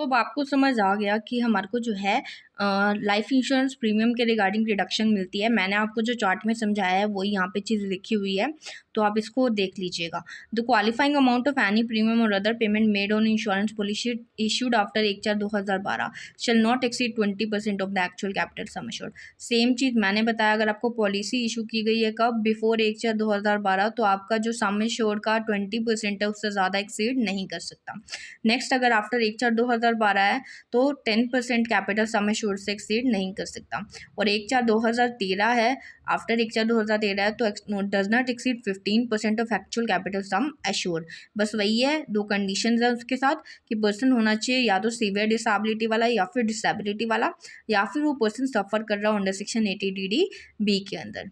अब आपको समझ आ गया कि हमारे को जो है लाइफ इंश्योरेंस प्रीमियम के रिगार्डिंग रिडक्शन मिलती है। मैंने आपको जो चार्ट में समझाया है वही यहाँ पे चीज़ लिखी हुई है, तो आप इसको देख लीजिएगा। The qualifying amount of any premium or other payment made on insurance policy issued after 1/4/2012 shall not exceed 20% of the actual capital sum assured. Same चीज़ मैंने बताया, अगर आपको पॉलिसी इशू की गई है कब, बिफोर 1/4/2012, तो आपका जो सम एश्योर्ड का 20% है उससे ज़्यादा एक्सीड नहीं कर सकता। नेक्स्ट, अगर आफ्टर 1/4/2012 है तो 10% कैपिटल सम एश्योर्ड से एक्सीड नहीं कर सकता। और 1/4/2013 है, आफ्टर 1/4/2013 है तो does not exceed 15% of actual capital sum assured. बस वही है, दो कंडीशंस है उसके साथ कि पर्सन होना चाहिए या तो सीवियर डिसेबिलिटी वाला या फिर डिसेबिलिटी वाला, या फिर वो पर्सन सफ़र कर रहा हो अंडर सेक्शन 80DD(B) के अंदर।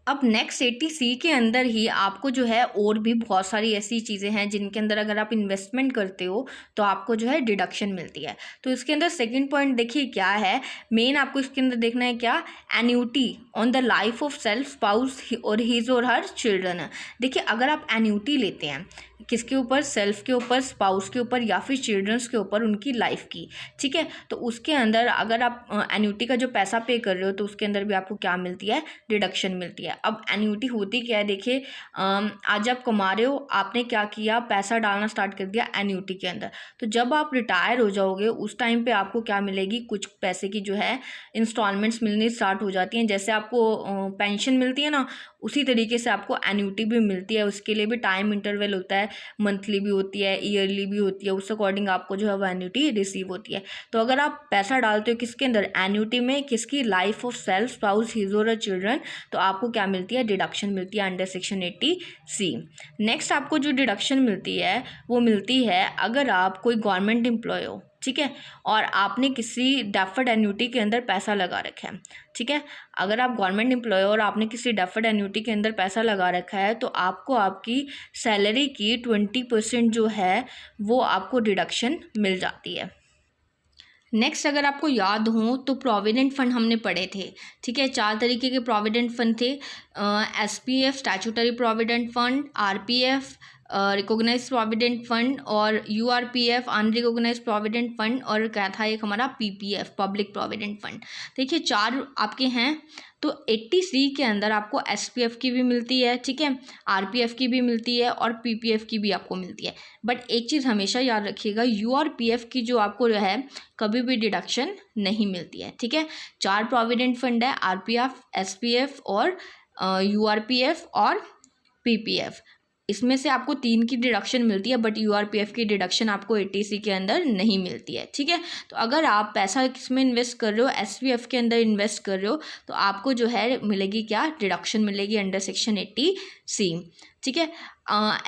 अब नेक्स्ट 80C के अंदर ही आपको जो है और भी बहुत सारी ऐसी चीज़ें हैं जिनके अंदर अगर आप इन्वेस्टमेंट करते हो तो आपको जो है डिडक्शन मिलती है। तो इसके अंदर सेकंड पॉइंट देखिए क्या है, मेन आपको इसके अंदर देखना है क्या, annuity on the life of self, spouse और हिज और हर चिल्ड्रन। देखिए अगर आप एन्यूटी लेते हैं किसके ऊपर, सेल्फ के ऊपर, स्पाउस के ऊपर या फिर चिल्ड्रंस के ऊपर, उनकी लाइफ की, ठीक है, तो उसके अंदर अगर आप एन्यूटी का जो पैसा पे कर रहे हो तो उसके अंदर भी आपको क्या मिलती है, डिडक्शन मिलती है। अब एन्यूटी होती क्या है, देखिए आज आप कमा रहे हो, आपने क्या किया, पैसा डालना स्टार्ट कर दिया एन्यूटी के अंदर, तो जब आप रिटायर हो जाओगे उस टाइम पे आपको क्या मिलेगी, कुछ पैसे की जो है इंस्टॉलमेंट्स मिलनी स्टार्ट हो जाती हैं। जैसे आपको पेंशन मिलती है ना, उसी तरीके से आपको एन्यूटी भी मिलती है। उसके लिए भी टाइम इंटरवल होता है, मंथली भी होती है, ईयरली भी होती है, उस अकॉर्डिंग आपको जो है वो एन्यूटी रिसीव होती है। तो अगर आप पैसा डालते हो किसके अंदर, एन्यूटी में, किसकी, life of self, spouse, his और चिल्ड्रन, तो आपको क्या मिलती है, डिडक्शन मिलती है अंडर सेक्शन 80C। नेक्स्ट आपको जो डिडक्शन मिलती है वो मिलती है अगर आप कोई गवर्नमेंट एम्प्लॉय हो, ठीक है, और आपने किसी डेफर्ड एन्यूटी के अंदर पैसा लगा रखा है, ठीक है, अगर आप गवर्नमेंट एम्प्लॉय हो और आपने किसी डेफर्ड एन्यूटी के अंदर पैसा लगा रखा है तो आपको आपकी सैलरी की 20% जो है वो आपको डिडक्शन मिल जाती है। नेक्स्ट, अगर आपको याद हो तो प्रोविडेंट फंड हमने पढ़े थे, ठीक है, 4 तरीके के प्रोविडेंट फंड थे, SPF statutory provident fund, RPF recognise provident fund, और URPF अनरिकॉग्नाइज प्रोविडेंट फंड, और क्या था एक हमारा PPF पब्लिक प्रोविडेंट फंड। देखिए 4 आपके हैं। तो 80C के अंदर आपको SPF की भी मिलती है, ठीक है, RPF की भी मिलती है और PPF की भी आपको मिलती है। बट एक चीज़ हमेशा याद रखिएगा, URPF की जो आपको है कभी भी डिडक्शन नहीं मिलती है, ठीक है। 4 प्रोविडेंट फंड है, RPF, SPF और URPF और PPF। इसमें से आपको 3 की डिडक्शन मिलती है, बट URPF की डिडक्शन आपको 80C के अंदर नहीं मिलती है, ठीक है। तो अगर आप पैसा किसमें इन्वेस्ट कर रहे हो, SPF के अंदर इन्वेस्ट कर रहे हो, तो आपको जो है मिलेगी क्या, डिडक्शन मिलेगी अंडर सेक्शन 80C, ठीक है।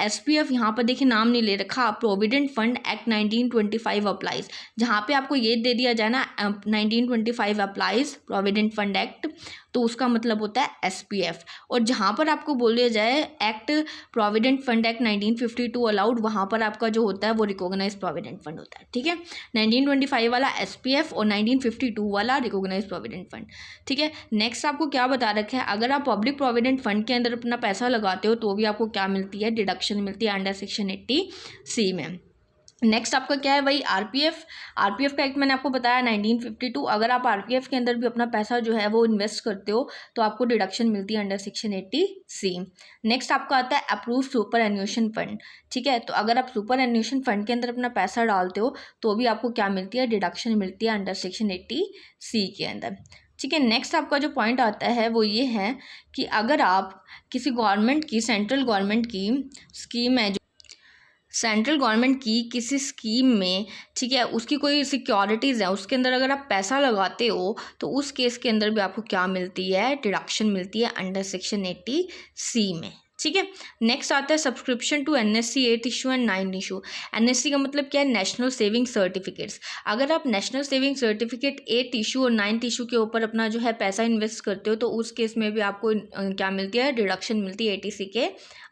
SPF यहाँ पर देखिए नाम नहीं ले रखा, प्रोविडेंट फंड एक्ट 1925 अप्लाइज, जहाँ पे आपको ये दे दिया जाए ना 1925 अप्लाइज प्रोविडेंट फंड एक्ट, तो उसका मतलब होता है SPF। और जहाँ पर आपको बोल दिया जाए act provident fund act 1952 allowed, वहाँ पर आपका जो होता है वो रिकॉग्नाइज प्रोविडेंट फंड होता है, ठीक है। 1925 वाला SPF और 1952 वाला रिकॉग्नाइज प्रोविडेंट फंड, ठीक है। नेक्स्ट आपको क्या बता रखा है, अगर आप पब्लिक प्रोविडेंट फंड के अंदर अपना पैसा लगाते हो तो भी आपको क्या मिलती है, डिडक्शन मिलती है अंडर सेक्शन 80C में। नेक्स्ट आपका क्या है, वही आरपीएफ का एक्ट मैंने आपको बताया 1952। अगर आप RPF के अंदर भी अपना पैसा जो है वो इन्वेस्ट करते हो तो आपको डिडक्शन मिलती है अंडर सेक्शन 80C। नेक्स्ट आपका आता है अप्रूव सुपर एन्यूएशन फंड, ठीक है, तो अगर आप सुपर एन्यूएशन फंड के अंदर अपना पैसा डालते हो तो भी आपको क्या मिलती है, डिडक्शन मिलती है अंडर सेक्शन 80C के अंदर, ठीक है। नेक्स्ट आपका जो पॉइंट आता है वो ये है कि अगर आप किसी गवर्नमेंट की, सेंट्रल गवर्नमेंट की स्कीम है, सेंट्रल गवर्नमेंट की किसी स्कीम में, ठीक है, उसकी कोई सिक्योरिटीज़ है, उसके अंदर अगर आप पैसा लगाते हो तो उस केस के अंदर भी आपको क्या मिलती है, डिडक्शन मिलती है अंडर सेक्शन 80C में, ठीक है। नेक्स्ट आता है subscription to NSC 8 issue and 9 issue. NSC का मतलब क्या है, नेशनल सेविंग सर्टिफिकेट्स। अगर आप नेशनल सेविंग सर्टिफिकेट 8 इशू और 9 इशू के ऊपर अपना जो है पैसा इन्वेस्ट करते हो तो उस केस में भी आपको क्या मिलती है, डिडक्शन मिलती है 80C के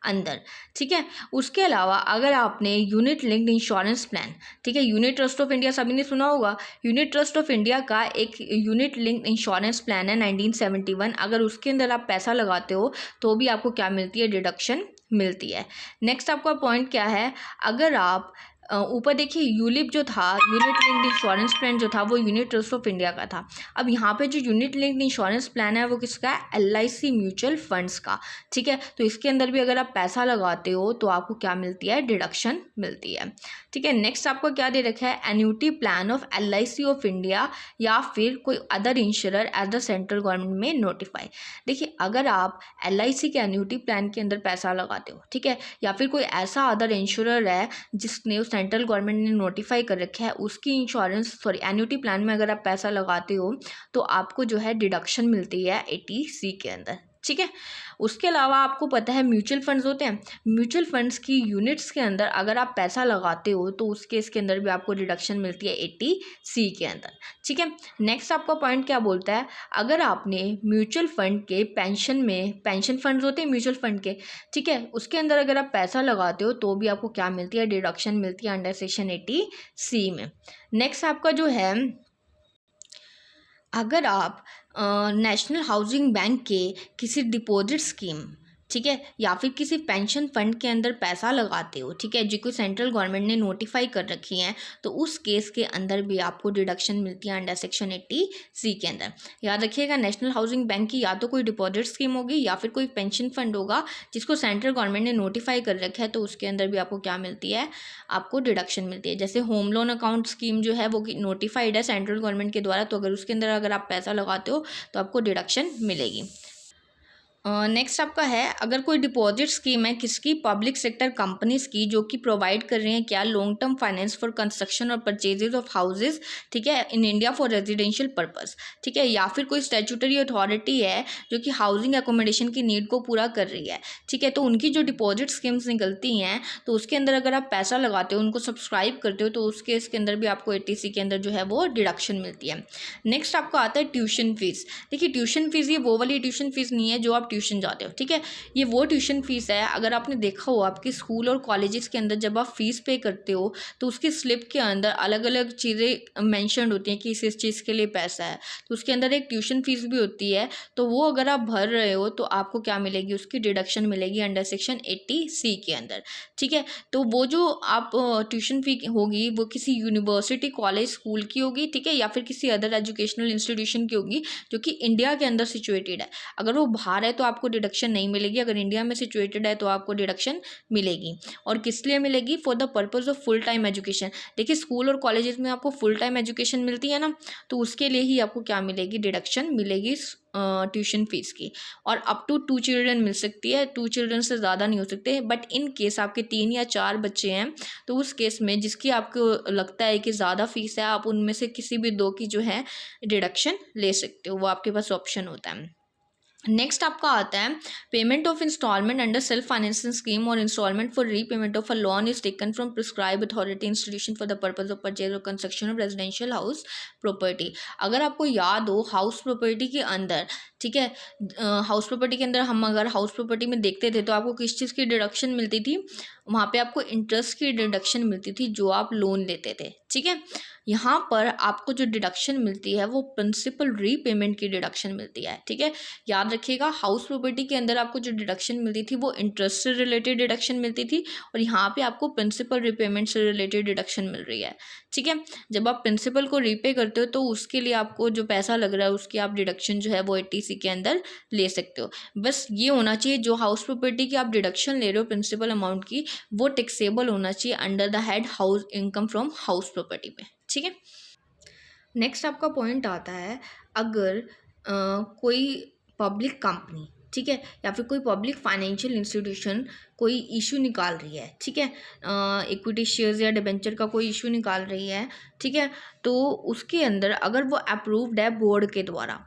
अंदर, ठीक है। उसके अलावा अगर आपने यूनिट लिंक्ड इंश्योरेंस प्लान, ठीक है, यूनिट ट्रस्ट ऑफ इंडिया सभी ने सुना होगा, यूनिट ट्रस्ट ऑफ इंडिया का एक यूनिट लिंक्ड इंश्योरेंस प्लान है 1971, अगर उसके अंदर आप पैसा लगाते हो तो भी आपको क्या मिलती है, डिडक्शन मिलती है। नेक्स्ट आपका पॉइंट क्या है, अगर आप ऊपर देखिए यूलिप जो था, यूनिट लिंक्ड इंश्योरेंस प्लान जो था वो यूनिट ट्रस्ट ऑफ इंडिया का था। अब यहाँ पे जो यूनिट लिंक्ड इंश्योरेंस प्लान है वो किसका है, LIC म्यूचुअल फंड्स का। ठीक है, तो इसके अंदर भी अगर आप पैसा लगाते हो तो आपको क्या मिलती है, डिडक्शन मिलती है। ठीक है, नेक्स्ट आपको क्या दे रखा है, annuity plan of LIC of India या फिर कोई other insurer as the central government में नोटिफाई। देखिए, अगर आप LIC के एन्यूटी प्लान के अंदर पैसा लगाते हो, ठीक है, या फिर कोई ऐसा अदर इंश्योरर है जिसने सेंट्रल गवर्नमेंट ने नोटिफाई कर रखा है, उसकी एन्यूटी प्लान में अगर आप पैसा लगाते हो तो आपको जो है डिडक्शन मिलती है 80C के अंदर। ठीक है, उसके अलावा आपको पता है म्यूचुअल फंड्स होते हैं, म्यूचुअल फंड्स की यूनिट्स के अंदर अगर आप पैसा लगाते हो तो उस केस के अंदर भी आपको डिडक्शन मिलती है 80C के अंदर। ठीक है, नेक्स्ट आपका पॉइंट क्या बोलता है, अगर आपने म्यूचुअल फंड के पेंशन फंड्स होते हैं म्यूचुअल फंड के, ठीक है, उसके अंदर अगर आप पैसा लगाते हो तो भी आपको क्या मिलती है, डिडक्शन मिलती है अंडर सेक्शन 80C में। नेक्स्ट आपका जो है, अगर आप नेशनल हाउसिंग बैंक के किसी डिपॉजिट स्कीम, ठीक है, या फिर किसी पेंशन फंड के अंदर पैसा लगाते हो, ठीक है, जो कोई सेंट्रल गवर्नमेंट ने नोटिफाई कर रखी हैं, तो उस केस के अंदर भी आपको डिडक्शन मिलती है अंडर सेक्शन 80C के अंदर। याद रखिएगा, नेशनल हाउसिंग बैंक की या तो कोई डिपॉजिट स्कीम होगी या फिर कोई पेंशन फंड होगा जिसको सेंट्रल गवर्नमेंट ने नोटिफाई कर रखा है, तो उसके अंदर भी आपको क्या मिलती है, आपको डिडक्शन मिलती है। जैसे होम लोन अकाउंट स्कीम जो है वो नोटिफाइड है सेंट्रल गवर्नमेंट के द्वारा, तो अगर उसके अंदर अगर आप पैसा लगाते हो तो आपको डिडक्शन मिलेगी। नेक्स्ट आपका है, अगर कोई डिपॉजिट स्कीम है किसकी, पब्लिक सेक्टर कंपनीज की, जो कि प्रोवाइड कर रही हैं क्या, long term finance for construction और परचेजेज ऑफ हाउसेज, ठीक है, in India for residential purpose. ठीक है, या फिर कोई स्टैट्यूटरी अथॉरिटी है जो कि हाउसिंग एकोमोडेशन की नीड को पूरा कर रही है। ठीक है, तो उनकी जो डिपॉजिट स्कीम्स निकलती हैं तो उसके अंदर अगर आप पैसा लगाते हो, उनको सब्सक्राइब करते हो, तो उस केस के अंदर भी आपको 80C के अंदर जो है वो डिडक्शन मिलती है। नेक्स्ट आपको आता है ट्यूशन फीस। देखिए, ट्यूशन फीस ये वो वाली ट्यूशन फीस नहीं है जो आप ट्यूशन जाते हो, ठीक है, ये वो ट्यूशन फीस है, अगर आपने देखा हो आपके स्कूल और कॉलेजेस के अंदर जब आप फीस पे करते हो तो उसकी स्लिप के अंदर अलग अलग चीज़ें मेंशन होती हैं कि इस चीज़ के लिए पैसा है, तो उसके अंदर एक ट्यूशन फीस भी होती है, तो वो अगर आप भर रहे हो तो आपको क्या मिलेगी, उसकी डिडक्शन मिलेगी अंडर सेक्शन 80C के अंदर। ठीक है, तो वो जो आप ट्यूशन फी होगी वो किसी यूनिवर्सिटी, कॉलेज, स्कूल की होगी, ठीक है, या फिर किसी अदर एजुकेशनल इंस्टीट्यूशन की होगी जो कि इंडिया के अंदर सिचुएटेड है। अगर वो बाहर है तो आपको डिडक्शन नहीं मिलेगी, अगर इंडिया में सिचुएटेड है तो आपको डिडक्शन मिलेगी। और किस लिए मिलेगी, for the purpose of full time education. देखिए, स्कूल और कॉलेजेस में आपको फुल टाइम एजुकेशन मिलती है ना, तो उसके लिए ही आपको क्या मिलेगी, डिडक्शन मिलेगी ट्यूशन फीस की। और अप टू 2 चिल्ड्रन मिल सकती है, 2 चिल्ड्रन से ज़्यादा नहीं हो सकते, बट इन केस आपके 3 या 4 बच्चे हैं तो उस केस में जिसकी आपको लगता है कि ज़्यादा फीस है, आप उनमें से किसी भी 2 की जो है डिडक्शन ले सकते हो, वो आपके पास ऑप्शन होता है। नेक्स्ट आपका आता है, payment of instalment under self financing scheme or instalment for repayment of a loan is taken from prescribe authority institution for the purpose of purchase or construction of residential house property. अगर आपको याद हो, house property के अंदर, ठीक है, house property के अंदर हम अगर हाउस प्रॉपर्टी में देखते थे तो आपको किस चीज़ की डिडक्शन मिलती थी, वहाँ पे आपको इंटरेस्ट की डिडक्शन मिलती थी जो आप लोन लेते थे। ठीक है, यहाँ पर आपको जो डिडक्शन मिलती है वो प्रिंसिपल रीपेमेंट की डिडक्शन मिलती है। ठीक है, याद रखिएगा, हाउस प्रॉपर्टी के अंदर आपको जो डिडक्शन मिलती थी वो इंटरेस्ट से रिलेटेड डिडक्शन मिलती थी, और यहाँ पे आपको प्रिंसिपल रीपेमेंट से रिलेटेड डिडक्शन मिल रही है। ठीक है, जब आप प्रिंसिपल को रीपे करते हो तो उसके लिए आपको जो पैसा लग रहा है उसकी आप डिडक्शन जो है वो 80C के अंदर ले सकते हो। बस ये होना चाहिए, जो हाउस प्रॉपर्टी की आप डिडक्शन ले रहे हो प्रिंसिपल अमाउंट की, वो टैक्सेबल होना चाहिए under the head house income from house property पे। ठीक है, नेक्स्ट आपका पॉइंट आता है, अगर कोई पब्लिक कंपनी, ठीक है, या फिर कोई पब्लिक फाइनेंशियल इंस्टीट्यूशन कोई इशू निकाल रही है, ठीक है, इक्विटी शेयर्स या डिबेंचर का कोई इशू निकाल रही है, ठीक है, तो उसके अंदर अगर वो अप्रूव्ड है बोर्ड के द्वारा,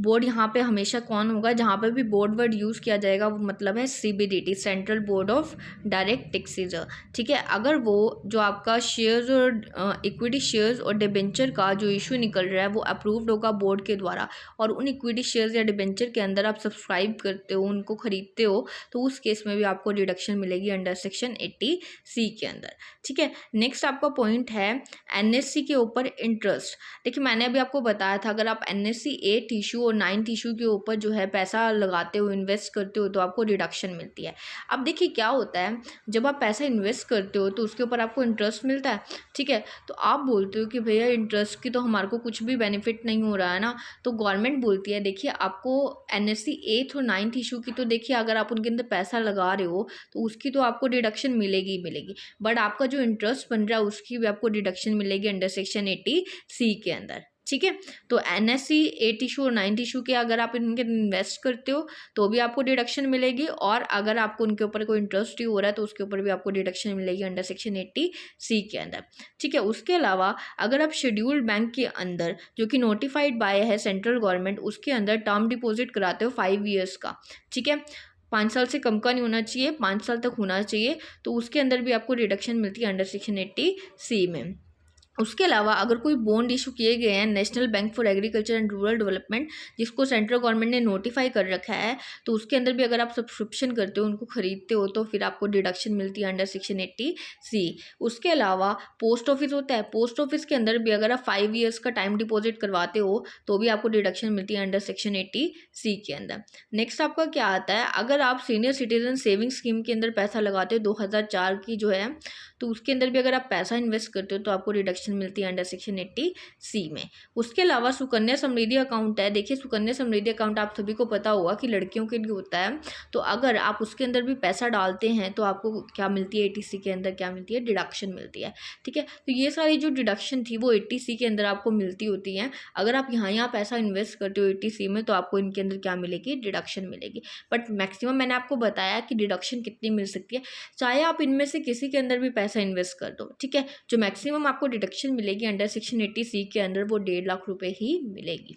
बोर्ड यहाँ पे हमेशा कौन होगा, जहाँ पे भी बोर्ड वर्ड यूज़ किया जाएगा वो मतलब है CBDT, central board of direct taxes. ठीक है, अगर वो जो आपका शेयर्स और इक्विटी शेयर्स और डिबेंचर का जो इशू निकल रहा है वो अप्रूव्ड होगा बोर्ड के द्वारा, और उन इक्विटी शेयर्स या डिबेंचर के अंदर आप सब्सक्राइब करते हो, उनको खरीदते हो, तो उस केस में भी आपको डिडक्शन मिलेगी अंडर सेक्शन 80C के अंदर। ठीक है, नेक्स्ट आपका पॉइंट है NSC के ऊपर इंटरेस्ट। देखिए, मैंने अभी आपको बताया था, अगर आप NSC 8 इशू और 9th इशू के ऊपर जो है पैसा लगाते हो, इन्वेस्ट करते हो, तो आपको डिडक्शन मिलती है। अब देखिए क्या होता है, जब आप पैसा इन्वेस्ट करते हो तो उसके ऊपर आपको इंटरेस्ट मिलता है, ठीक है। तो आप बोलते हो कि भैया इंटरेस्ट की तो हमारे को कुछ भी बेनिफिट नहीं हो रहा है ना, तो गवर्नमेंट बोलती है देखिए आपको NSE 8th और 9th इशू की तो देखिए अगर आप उनके अंदर पैसा लगा रहे हो तो उसकी तो आपको डिडक्शन मिलेगी ही मिलेगी, बट आपका जो इंटरेस्ट बन रहा है उसकी भी आपको डिडक्शन मिलेगी अंडर सेक्शन 80C के अंदर, ठीक है। तो NSE 8 इशू और 9 इशू के अगर आप इनके इन्वेस्ट करते हो तो भी आपको डिडक्शन मिलेगी, और अगर आपको उनके ऊपर कोई इंटरेस्ट ही हो रहा है तो उसके ऊपर भी आपको डिडक्शन मिलेगी अंडर सेक्शन 80C के अंदर, ठीक है। उसके अलावा अगर आप शेड्यूल्ड बैंक के अंदर जो कि नोटिफाइड बाय है सेंट्रल गवर्नमेंट, उसके अंदर टर्म डिपॉजिट कराते हो 5 ईयर्स का, ठीक है, 5 साल से कम का नहीं होना चाहिए, 5 साल तक होना चाहिए, तो उसके अंदर भी आपको डिडक्शन मिलती है अंडर सेक्शन 80C में। उसके अलावा अगर कोई बॉन्ड इशू किए गए हैं national bank for agriculture and rural development, जिसको सेंट्रल गवर्नमेंट ने नोटिफाई कर रखा है, तो उसके अंदर भी अगर आप सब्सक्रिप्शन करते हो, उनको खरीदते हो, तो फिर आपको डिडक्शन मिलती है अंडर सेक्शन 80C। उसके अलावा पोस्ट ऑफिस होता है, पोस्ट ऑफिस के अंदर भी अगर आप 5 ईयर्स का टाइम डिपॉजिट करवाते हो तो भी आपको डिडक्शन मिलती है अंडर सेक्शन 80C के अंदर। नेक्स्ट आपका क्या आता है, अगर आप सीनियर सिटीजन सेविंग स्कीम के अंदर पैसा लगाते हो 2004 की जो है, तो उसके अंदर भी अगर आप पैसा इन्वेस्ट करते हो तो आपको डिडक्शन मिलती है अंडर सेक्शन 80C में। उसके अलावा सुकन्या समृद्धि अकाउंट है, देखिए सुकन्या समृद्धि अकाउंट आप सभी को पता होगा कि लड़कियों के लिए होता है, तो अगर आप उसके अंदर भी पैसा डालते हैं तो आपको क्या मिलती है, 80C के अंदर क्या मिलती है, डिडक्शन मिलती है, ठीक है। तो ये सारी जो डिडक्शन थी वो 80C के अंदर आपको मिलती होती हैं। अगर आप यहाँ पैसा इन्वेस्ट करते हो 80C में तो आपको इनके अंदर क्या मिलेगी, डिडक्शन मिलेगी, बट मैक्सिमम मैंने आपको बताया कि डिडक्शन कितनी मिल सकती है, चाहे आप इनमें से किसी के अंदर भी पैसा इन्वेस्ट कर दो, ठीक है। जो मैक्सिमम आपको डिडक्शन मिलेगी अंडर सेक्शन 80C के अंदर वो 1.5 लाख रुपए ही मिलेगी।